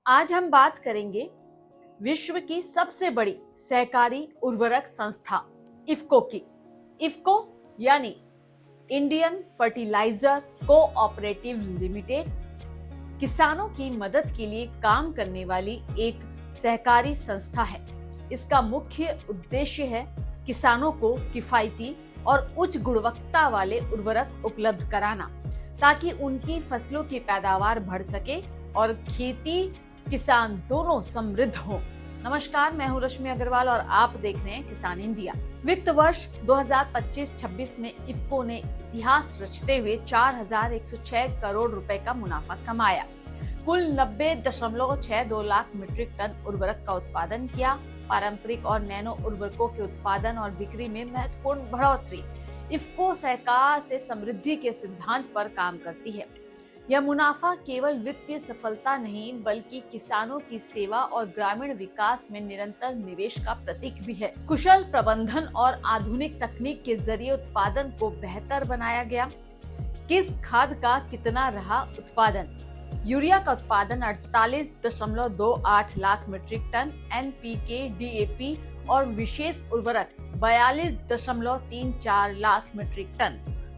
आज हम बात करेंगे विश्व की सबसे बड़ी सहकारी उर्वरक संस्था इफ्को की। इफ्को यानी इंडियन फर्टिलाइजर कोऑपरेटिव लिमिटेड किसानों की मदद के लिए काम करने वाली एक सहकारी संस्था है। इसका मुख्य उद्देश्य है किसानों को किफायती और उच्च गुणवत्ता वाले उर्वरक उपलब्ध कराना, ताकि उनकी फसलों की पैदावार बढ़ सके और खेती किसान दोनों समृद्ध हों। नमस्कार, मैं हूं रश्मि अग्रवाल और आप देख रहे हैं किसान इंडिया। वित्त वर्ष 2025-26 में इफ्को ने इतिहास रचते हुए 4,106 करोड़ रुपए का मुनाफा कमाया। कुल 90.62 लाख मीट्रिक टन उर्वरक का उत्पादन किया। पारंपरिक और नैनो उर्वरकों के उत्पादन और बिक्री में महत्वपूर्ण बढ़ोतरी। इफ्को सहकार से समृद्धि के सिद्धांत पर काम करती है। यह मुनाफा केवल वित्तीय सफलता नहीं, बल्कि किसानों की सेवा और ग्रामीण विकास में निरंतर निवेश का प्रतीक भी है। कुशल प्रबंधन और आधुनिक तकनीक के जरिए उत्पादन को बेहतर बनाया गया। किस खाद का कितना रहा उत्पादन? यूरिया का उत्पादन 48.28 lakh metric tonne, NPK, DAP और विशेष उर्वरक 42.34 लाख मीट्रिक टन।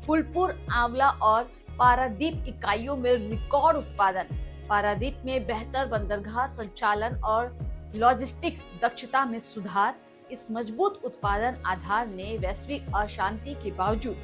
फूलपुर, आंवला और पारादीप इकाइयों में रिकॉर्ड उत्पादन। पारादीप में बेहतर बंदरगाह संचालन और लॉजिस्टिक्स दक्षता में सुधार। इस मजबूत उत्पादन आधार ने वैश्विक अशांति के बावजूद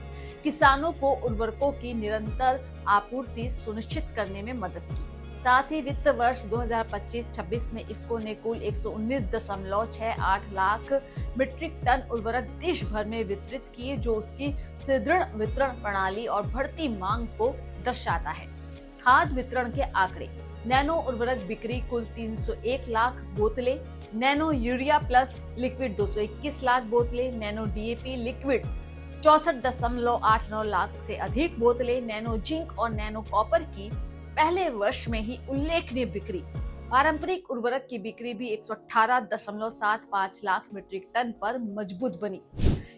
किसानों को उर्वरकों की निरंतर आपूर्ति सुनिश्चित करने में मदद की। साथ ही वित्त वर्ष 2025-26 में इफ्को ने कुल 119.68 लाख मीट्रिक टन उर्वरक देश भर में वितरित किए, जो उसकी सुदृढ़ वितरण प्रणाली और बढ़ती मांग को दर्शाता है। खाद वितरण के आंकड़े। नैनो उर्वरक बिक्री कुल 301 लाख बोतलें, nano urea plus liquid 221 lakh बोतलें, नैनो डीएपी लिक्विड 64.89 लाख से अधिक बोतलें, नैनो जिंक और नैनो कॉपर की पहले वर्ष में ही उल्लेखनीय बिक्री। पारंपरिक उर्वरक की बिक्री भी 118.75 लाख मीट्रिक टन पर मजबूत बनी।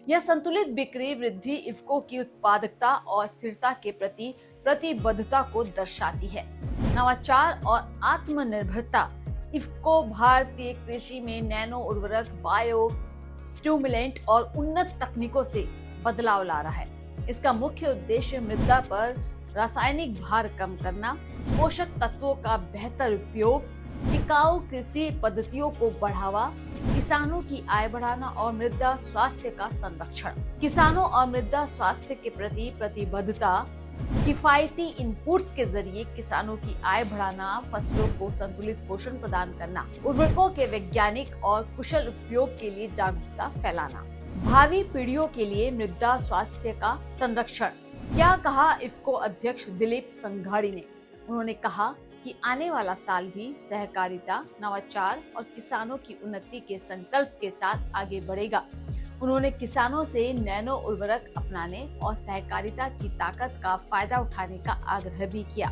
यह संतुलित बिक्री वृद्धि इफ्को की उत्पादकता और स्थिरता के प्रति प्रतिबद्धता को दर्शाती है। नवाचार और आत्मनिर्भरता। इफ्को भारतीय कृषि में नैनो उर्वरक, बायो स्टिमुलेंट और उन्नत तकनीकों से बदलाव ला रहा है। इसका मुख्य उद्देश्य मृदा पर रासायनिक भार कम करना, पोषक तत्वों का बेहतर उपयोग, टिकाऊ कृषि पद्धतियों को बढ़ावा, किसानों की आय बढ़ाना और मृदा स्वास्थ्य का संरक्षण। किसानों और मृदा स्वास्थ्य के प्रति प्रतिबद्धता। किफायती इनपुट्स के जरिए किसानों की आय बढ़ाना, फसलों को संतुलित पोषण प्रदान करना, उर्वरकों के वैज्ञानिक और कुशल उपयोग के लिए जागरूकता फैलाना। भावी पीढ़ियों के लिए मृदा स्वास्थ्य का संरक्षण। क्या कहा इफ्को अध्यक्ष दिलीप संघाड़ी ने? उन्होंने कहा कि आने वाला साल भी सहकारिता, नवाचार और किसानों की उन्नति के संकल्प के साथ आगे बढ़ेगा। उन्होंने किसानों से नैनो उर्वरक अपनाने और सहकारिता की ताकत का फायदा उठाने का आग्रह भी किया।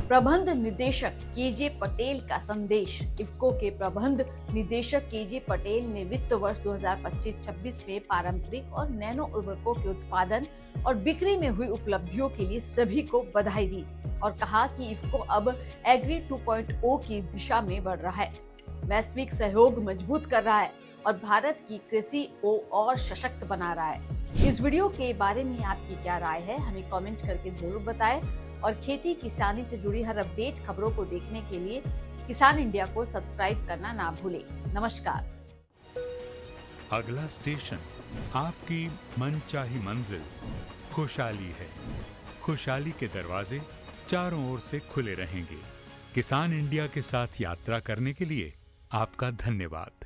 प्रबंध निदेशक केजे पटेल का संदेश। इफ्को के प्रबंध निदेशक केजे पटेल ने वित्त वर्ष 2025-26 में पारंपरिक और नैनो उर्वरकों के उत्पादन और बिक्री में हुई उपलब्धियों के लिए सभी को बधाई दी और कहा कि इफ्को अब एग्री 2.0 की दिशा में बढ़ रहा है, वैश्विक सहयोग मजबूत कर रहा है और भारत की कृषि को और सशक्त बना रहा है। इस वीडियो के बारे में आपकी क्या राय है, हमें कमेंट करके जरूर बताएं और खेती किसानी से जुड़ी हर अपडेट खबरों को देखने के लिए किसान इंडिया को सब्सक्राइब करना ना भूलें। नमस्कार। अगला स्टेशन आपकी मनचाही मंजिल खुशहाली है। खुशहाली के दरवाजे चारों ओर से खुले रहेंगे। किसान इंडिया के साथ यात्रा करने के लिए आपका धन्यवाद।